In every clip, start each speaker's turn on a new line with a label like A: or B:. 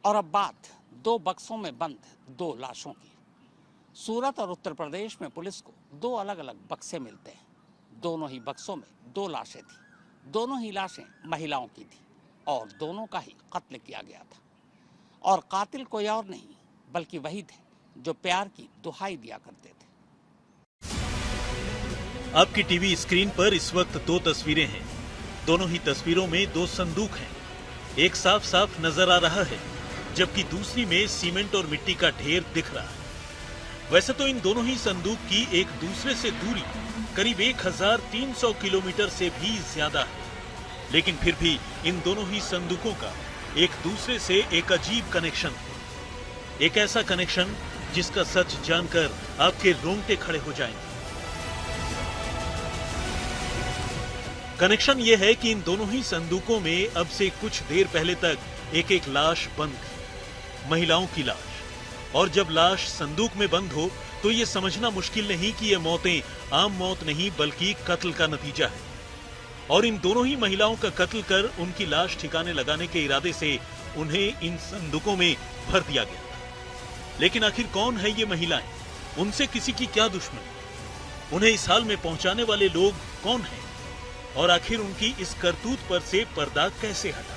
A: और अब बात 2 बक्सों में बंद 2 लाशों की। सूरत और उत्तर प्रदेश में पुलिस को 2 अलग अलग बक्से मिलते हैं। दोनों ही बक्सों में 2 लाशें थी। दोनों ही लाशें महिलाओं की थी और दोनों का ही कत्ल किया गया था। और कातिल कोई और नहीं बल्कि वही थे जो प्यार की दुहाई दिया करते थे।
B: आपकी टीवी स्क्रीन पर इस वक्त 2 तस्वीरें हैं। दोनों ही तस्वीरों में 2 संदूक हैं। एक साफ साफ नजर आ रहा है, जबकि दूसरी में सीमेंट और मिट्टी का ढेर दिख रहा है। वैसे तो इन दोनों ही संदूक की एक दूसरे से दूरी करीब 1300 किलोमीटर से भी ज्यादा है, लेकिन फिर भी इन दोनों ही संदूकों का एक दूसरे से एक अजीब कनेक्शन है। एक ऐसा कनेक्शन जिसका सच जानकर आपके रोंगटे खड़े हो जाएंगे। कनेक्शन यह है कि इन दोनों ही संदूकों में अब से कुछ देर पहले तक एक एक लाश बंद थी, महिलाओं की लाश। और जब लाश संदूक में बंद हो तो यह समझना मुश्किल नहीं कि ये मौतें आम मौत नहीं बल्कि कत्ल का नतीजा है। और इन दोनों ही महिलाओं का कत्ल कर उनकी लाश ठिकाने लगाने के इरादे से उन्हें इन संदूकों में भर दिया गया। लेकिन आखिर कौन है ये महिलाएं? उनसे किसी की क्या दुश्मनी? उन्हें इस हाल में पहुंचाने वाले लोग कौन हैं? और आखिर उनकी इस करतूत पर से पर्दा कैसे हटा?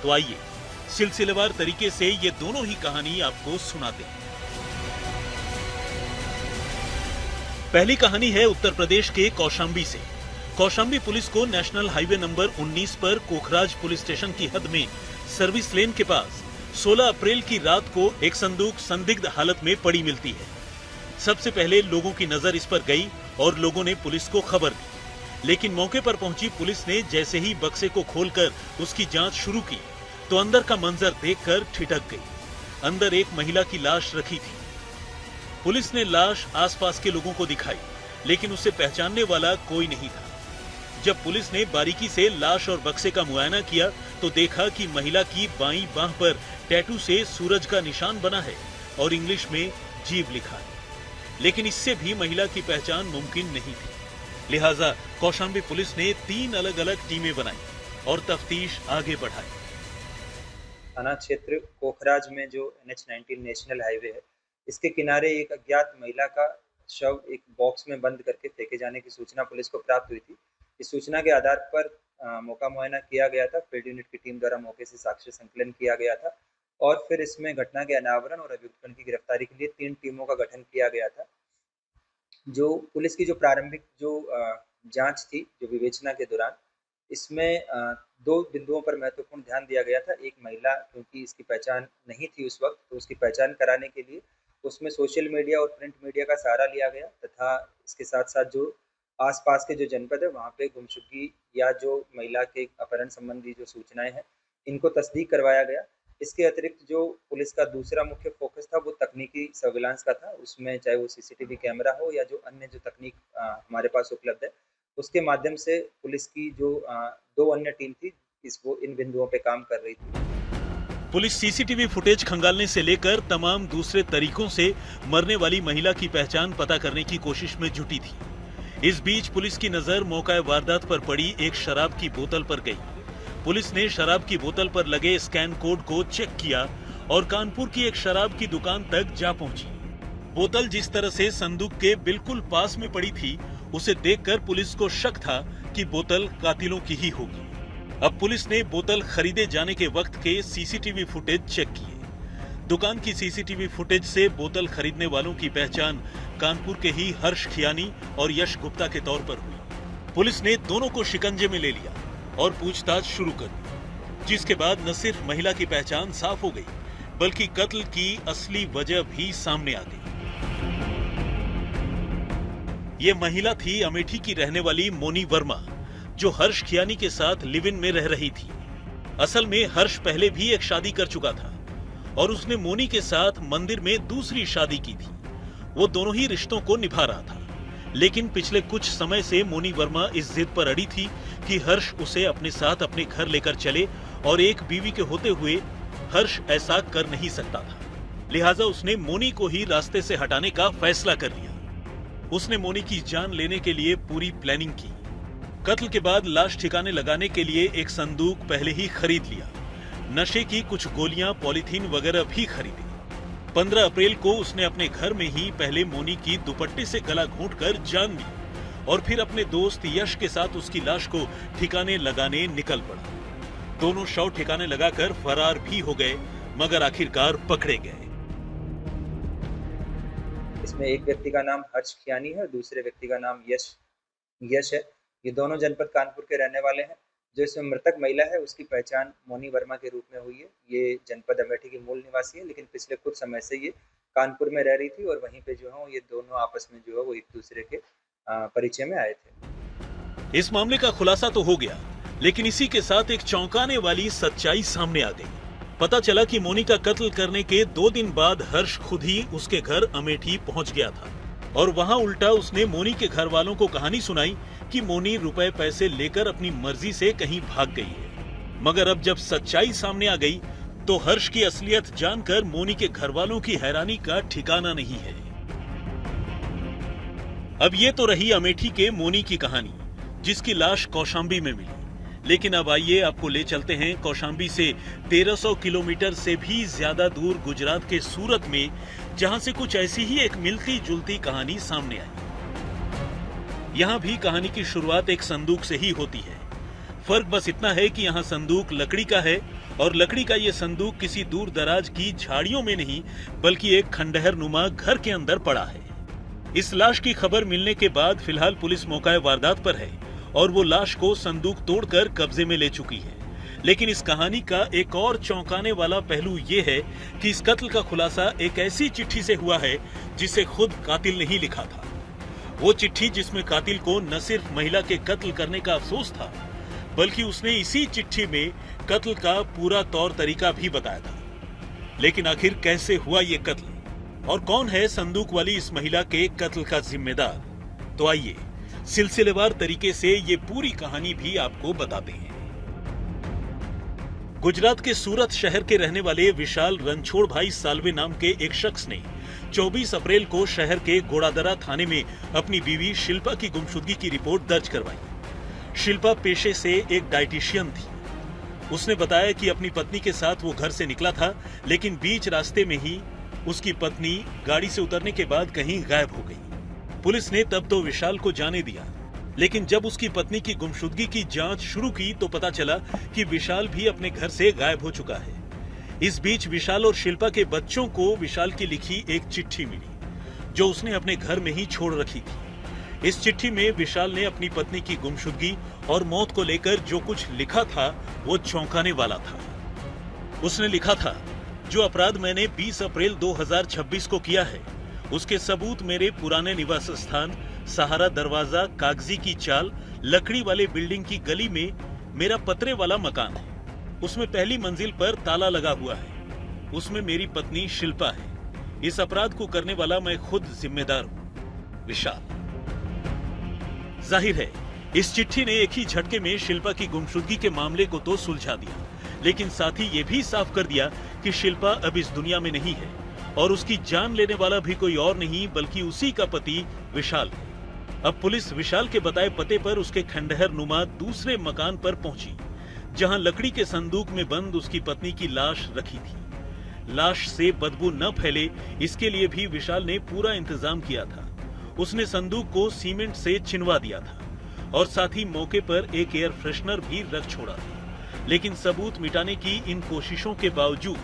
B: तो आइए सिलसिलेवार तरीके से ये दोनों ही कहानी आपको सुनाते हैं। पहली कहानी है उत्तर प्रदेश के कौशाम्बी से। कौशाम्बी पुलिस को नेशनल हाईवे नंबर 19 पर कोखराज पुलिस स्टेशन की हद में सर्विस लेन के पास 16 अप्रैल की रात को एक संदूक संदिग्ध हालत में पड़ी मिलती है। सबसे पहले लोगों की नजर इस पर गई और लोगों ने पुलिस को खबर दी। लेकिन मौके पर पहुंची पुलिस ने जैसे ही बक्से को खोलकर उसकी जांच शुरू की तो अंदर का मंजर देखकर ठिठक गई। अंदर एक महिला की लाश रखी थी। पुलिस ने लाश आसपास के लोगों को दिखाई, लेकिन उसे पहचानने वाला कोई नहीं था। जब पुलिस ने बारीकी से लाश और बक्से का मुआयना किया तो देखा कि महिला की बाईं बांह पर टैटू से सूरज का निशान बना है और इंग्लिश में जीव लिखा है। लेकिन इससे भी महिला की पहचान मुमकिन नहीं थी। लिहाजा कौशाम्बी पुलिस ने 3 अलग अलग टीमें बनाई और तफ्तीश आगे बढ़ाई।
C: थाना क्षेत्र कोखराज में जो NH-19 नेशनल हाईवे है, इसके किनारे एक अज्ञात महिला का शव एक बॉक्स में बंद करके फेंके जाने की सूचना पुलिस को प्राप्त हुई थी। इस सूचना के आधार पर मौका मुआयना किया गया था। फील्ड यूनिट की टीम द्वारा मौके से साक्ष्य संकलन किया गया था और फिर इसमें घटना के अनावरण और अभियुक्तगण की गिरफ्तारी के लिए 3 टीमों का गठन किया गया था। जो पुलिस की जो प्रारंभिक जांच थी, जो विवेचना के दौरान, इसमें 2 बिंदुओं पर महत्वपूर्ण ध्यान दिया गया था। एक महिला, क्योंकि इसकी पहचान नहीं थी उस वक्त, तो उसकी पहचान कराने के लिए उसमें सोशल मीडिया और प्रिंट मीडिया का सहारा लिया गया तथा इसके साथ साथ जो आसपास के जो जनपद है वहाँ पे गुमशुदगी या जो महिला के अपहरण संबंधी जो सूचनाएं हैं, इनको तस्दीक करवाया गया। इसके अतिरिक्त जो पुलिस का दूसरा मुख्य फोकस था वो तकनीकी सर्विलांस का था। उसमें चाहे वो CCTV कैमरा हो या जो अन्य जो तकनीक हमारे पास उपलब्ध है, उसके माध्यम से पुलिस की जो 2 अन्य टीम थी वो इन बिंदुओं पे काम कर रही थी।
B: पुलिस CCTV फुटेज खंगालने से लेकर तमाम दूसरे तरीकों से मरने वाली महिला की पहचान पता करने की कोशिश में जुटी थी। इस बीच पुलिस की नजर मौका वारदात पर पड़ी एक शराब की बोतल पर गई। पुलिस ने शराब की बोतल पर लगे स्कैन कोड को चेक किया और कानपुर की एक शराब की दुकान तक जा पहुंची। बोतल जिस तरह से संदूक के बिल्कुल पास में पड़ी थी, उसे देखकर पुलिस को शक था कि बोतल कातिलों की ही होगी। अब पुलिस ने बोतल खरीदे जाने के वक्त के CCTV फुटेज चेक किए। दुकान की CCTV फुटेज से बोतल खरीदने वालों की पहचान कानपुर के ही हर्ष खियानी और यश गुप्ता के तौर पर हुई। पुलिस ने दोनों को शिकंजे में ले लिया और पूछताछ शुरू कर दी, जिसके बाद न सिर्फ महिला की पहचान साफ हो गई बल्कि कत्ल की असली वजह भी सामने आ गई। ये महिला थी अमेठी की रहने वाली मोनी वर्मा, जो हर्ष खियानी के साथ लिव इन में रह रही थी। असल में हर्ष पहले भी एक शादी कर चुका था और उसने मोनी के साथ मंदिर में दूसरी शादी की थी। वो दोनों ही रिश्तों को निभा रहा था, लेकिन पिछले कुछ समय से मोनी वर्मा इस जिद पर अड़ी थी कि हर्ष उसे अपने साथ अपने घर लेकर चले और एक बीवी के होते हुए हर्ष ऐसा कर नहीं सकता था। लिहाजा उसने मोनी को ही रास्ते से हटाने का फैसला कर लिया। उसने मोनी की जान लेने के लिए पूरी प्लानिंग की। कत्ल के बाद लाश ठिकाने लगाने के लिए एक संदूक पहले ही खरीद लिया। नशे की कुछ गोलियां, पॉलीथीन वगैरह भी खरीदी। 15 अप्रैल को उसने अपने घर में ही पहले मोनी की दुपट्टे से गला घोंटकर जान ली और फिर अपने दोस्त यश के साथ उसकी लाश को ठिकाने लगाने निकल पड़ा। दोनों शव ठिकाने लगाकर फरार भी हो गए, मगर आखिरकार पकड़े गए।
C: इसमें एक व्यक्ति का नाम हर्ष खियानी है और दूसरे व्यक्ति का नाम यश है। ये दोनों जनपद कानपुर के रहने वाले हैं। जो इसमें मृतक महिला है उसकी पहचान मोनी वर्मा के रूप में हुई है। ये जनपद अमेठी की मूल निवासी है, लेकिन पिछले कुछ समय से ये कानपुर में रह रही थी और वहीं पे जो है ये दोनों आपस में जो है वो एक दूसरे के परिचय में आए थे।
B: इस मामले का खुलासा तो हो गया, लेकिन इसी के साथ एक चौंकाने वाली सच्चाई सामने आ गई। पता चला कि मोनी का कत्ल करने के 2 दिन बाद हर्ष खुद ही उसके घर अमेठी पहुंच गया था और वहां उल्टा उसने मोनी के घर वालों को कहानी सुनाई कि मोनी रुपए पैसे लेकर अपनी मर्जी से कहीं भाग गई है। मगर अब जब सच्चाई सामने आ गई तो हर्ष की असलियत जानकर मोनी के घर वालों की हैरानी का ठिकाना नहीं है। अब ये तो रही अमेठी के मोनी की कहानी, जिसकी लाश कौशाम्बी में मिली। लेकिन अब आइए आपको ले चलते हैं कौशाम्बी से 1300 किलोमीटर से भी ज्यादा दूर गुजरात के सूरत में, जहां से कुछ ऐसी ही एक मिलती जुलती कहानी सामने आई। यहां भी कहानी की शुरुआत एक संदूक से ही होती है। फर्क बस इतना है कि यहां संदूक लकड़ी का है और लकड़ी का ये संदूक किसी दूर दराज की झाड़ियों में नहीं, बल्कि एक खंडहर नुमा घर के अंदर पड़ा है। इस लाश की खबर मिलने के बाद फिलहाल पुलिस मौका वारदात पर है और वो लाश को संदूक तोड़कर कब्जे में ले चुकी है। लेकिन इस कहानी का एक और चौंकाने वाला पहलू ये है कि इस कत्ल का खुलासा एक ऐसी चिट्ठी से हुआ है जिसे खुद कातिल ने ही लिखा था। वो चिट्ठी जिसमें कातिल को न सिर्फ महिला के कत्ल करने का अफसोस था, बल्कि उसने इसी चिट्ठी में कत्ल का पूरा तौर तरीका भी बताया था। लेकिन आखिर कैसे हुआ ये कत्ल और कौन है संदूक वाली इस महिला के कत्ल का जिम्मेदार? तो आइए सिलसिलेवार तरीके से ये पूरी कहानी भी आपको बताते हैं। गुजरात के सूरत शहर के रहने वाले विशाल रणछोड़ भाई साल्वे नाम के एक शख्स ने 24 अप्रैल को शहर के गोड़ादरा थाने में अपनी बीवी शिल्पा की गुमशुदगी की रिपोर्ट दर्ज करवाई। शिल्पा पेशे से एक डाइटिशियन थी। उसने बताया कि अपनी पत्नी के साथ वो घर से निकला था, लेकिन बीच रास्ते में ही उसकी पत्नी गाड़ी से उतरने के बाद कहीं गायब हो गई। पुलिस ने तब तो विशाल को जाने दिया, लेकिन जब उसकी पत्नी की गुमशुदगी की जांच शुरू की तो पता चला कि विशाल भी अपने घर से गायब हो चुका है। इस बीच विशाल और शिल्पा के बच्चों को विशाल की लिखी एक चिट्ठी मिली, जो उसने अपने घर में ही छोड़ रखी थी। इस चिट्ठी में विशाल ने अपनी पत्नी की गुमशुदगी और मौत को लेकर जो कुछ लिखा था वो चौंकाने वाला था। उसने लिखा था, जो अपराध मैंने 20 अप्रैल 2026 को किया है, उसके सबूत मेरे पुराने निवास स्थान सहारा दरवाजा, कागजी की चाल, लकड़ी वाले बिल्डिंग की गली में मेरा पतरे वाला मकान है। उसमें पहली मंजिल पर ताला लगा हुआ है। उसमें मेरी पत्नी शिल्पा है। इस अपराध को करने वाला मैं खुद जिम्मेदार हूं। विशाल। जाहिर है इस चिट्ठी ने एक ही झटके में शिल्पा की गुमशुदगी के मामले को तो सुलझा दिया, लेकिन साथ ही ये भी साफ कर दिया कि शिल्पा अब इस दुनिया में नहीं है और उसकी जान लेने वाला भी कोई और नहीं बल्कि उसी का पति विशाल है। अब पुलिस विशाल के बताए पते पर उसके खंडहर नुमा दूसरे मकान पर पहुंची, जहां लकड़ी के संदूक में बंद उसकी पत्नी की लाश रखी थी। लाश से बदबू न फैले इसके लिए भी विशाल ने पूरा इंतजाम किया था। उसने संदूक को सीमेंट से छिनवा दिया था और साथ ही मौके पर एक एयर फ्रेशनर भी रख छोड़ा था। लेकिन सबूत मिटाने की इन कोशिशों के बावजूद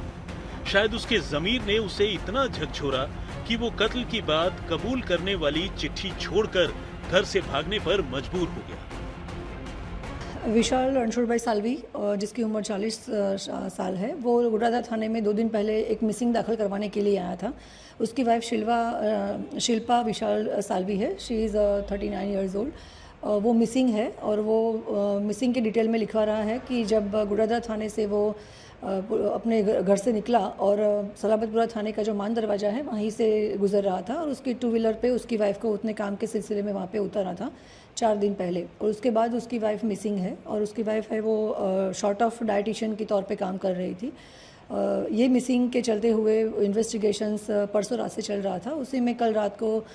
B: शायद उसके ज़मीर ने उसे इतना झकझोरा कि वो कत्ल की बात कबूल करने वाली चिट्ठी छोड़कर घर से भागने पर मजबूर हो गया।
D: विशाल रणछोड़ भाई साल्वी, जिसकी उम्र 40 साल है, वो गोड़ादरा थाने में 2 दिन पहले एक मिसिंग दाखिल करवाने के लिए आया था। उसकी वाइफ शिल्पा विशाल साल्वी है। She is 39 years old. वो मिसिंग है और वो मिसिंग के डिटेल में लिखवा रहा है कि जब गोड़ादरा थाने से वो अपने घर से निकला और सलाबतपुरा थाने का जो मान दरवाज़ा है वहीं से गुजर रहा था और उसकी 2 व्हीलर पे उसकी वाइफ को उतने काम के सिलसिले में वहाँ पे उतरा था 4 दिन पहले। और उसके बाद उसकी वाइफ मिसिंग है और उसकी वाइफ है वो शॉर्ट ऑफ डाइटिशियन के तौर पे काम कर रही थी। ये मिसिंग के चलते हुए इन्वेस्टिगेशंस परसों रात से चल रहा था। उसी में कल रात को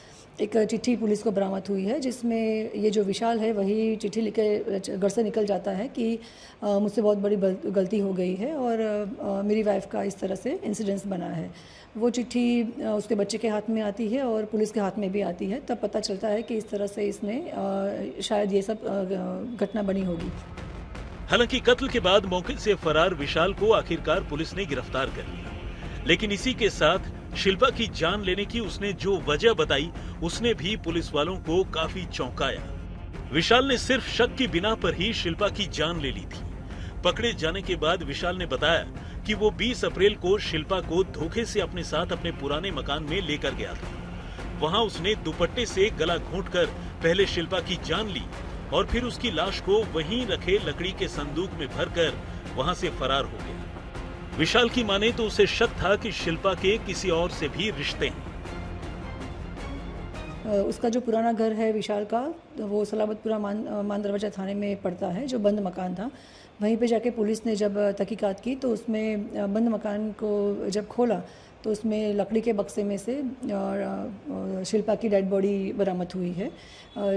D: एक चिट्ठी पुलिस को बरामद हुई है, जिसमें ये जो विशाल है वही चिट्ठी लिख के घर से निकल जाता है कि मुझसे बहुत बड़ी गलती हो गई है और मेरी वाइफ का इस तरह से इंसिडेंस बना है। वो चिट्ठी उसके बच्चे के हाथ में आती है और पुलिस के हाथ में भी आती है। तब पता चलता है कि इस तरह से इसने शायद ये सब घटना बनी होगी।
B: हालांकि कत्ल के बाद मौके से फरार विशाल को आखिरकार पुलिस ने गिरफ्तार कर लिया, लेकिन इसी के साथ शिल्पा की जान लेने की उसने जो वजह बताई उसने भी पुलिस वालों को काफी चौंकाया। विशाल ने सिर्फ शक की बिना पर ही शिल्पा की जान ले ली थी। पकड़े जाने के बाद विशाल ने बताया कि वो 20 अप्रैल को शिल्पा को धोखे से अपने साथ अपने पुराने मकान में लेकर गया था। वहां उसने दुपट्टे से गला घोंटकर पहले शिल्पा की जान ली और फिर उसकी लाश को वहीं रखे लकड़ी के संदूक में भरकर वहां से फरार हो गया। विशाल की माने तो उसे शक था कि शिल्पा के किसी और से भी रिश्ते हैं।
D: उसका जो पुराना घर है विशाल का, वो सलामतपुरा मान दरवाजा थाने में पड़ता है, जो बंद मकान था। वहीं पे जाके पुलिस ने जब तहकीकात की तो उसमें बंद मकान को जब खोला तो उसमें लकड़ी के बक्से में से शिल्पा की डेड बॉडी बरामद हुई है।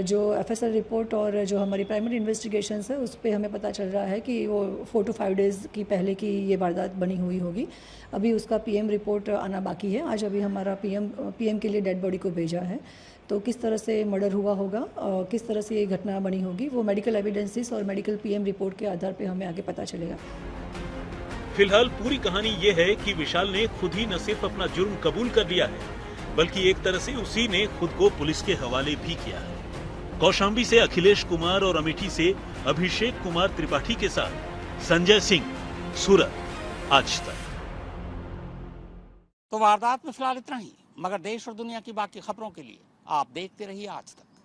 D: जो एफएसएल रिपोर्ट और जो हमारी प्राइमरी इन्वेस्टिगेशंस है उस पर हमें पता चल रहा है कि वो 4 to 5 डेज़ की पहले की ये वारदात बनी हुई होगी। अभी उसका पीएम रिपोर्ट आना बाकी है। आज अभी हमारा पीएम के लिए डेड बॉडी को भेजा है। तो किस तरह से मर्डर हुआ होगा और किस तरह से ये घटना बनी होगी, वो मेडिकल एविडेंसेस और मेडिकल पीएम रिपोर्ट के आधार पे हमें आगे पता चलेगा।
B: फिलहाल पूरी कहानी ये है कि विशाल ने खुद ही न सिर्फ अपना जुर्म कबूल कर लिया है, बल्कि एक तरह से उसी ने खुद को पुलिस के हवाले भी किया है। कौशाम्बी से अखिलेश कुमार और अमेठी से अभिषेक कुमार त्रिपाठी के साथ संजय सिंह, सूरत, आज तक।
A: तो वारदात में फिलहाल इतना ही, मगर देश और दुनिया की बाकी खबरों के लिए आप देखते रहिए आज तक।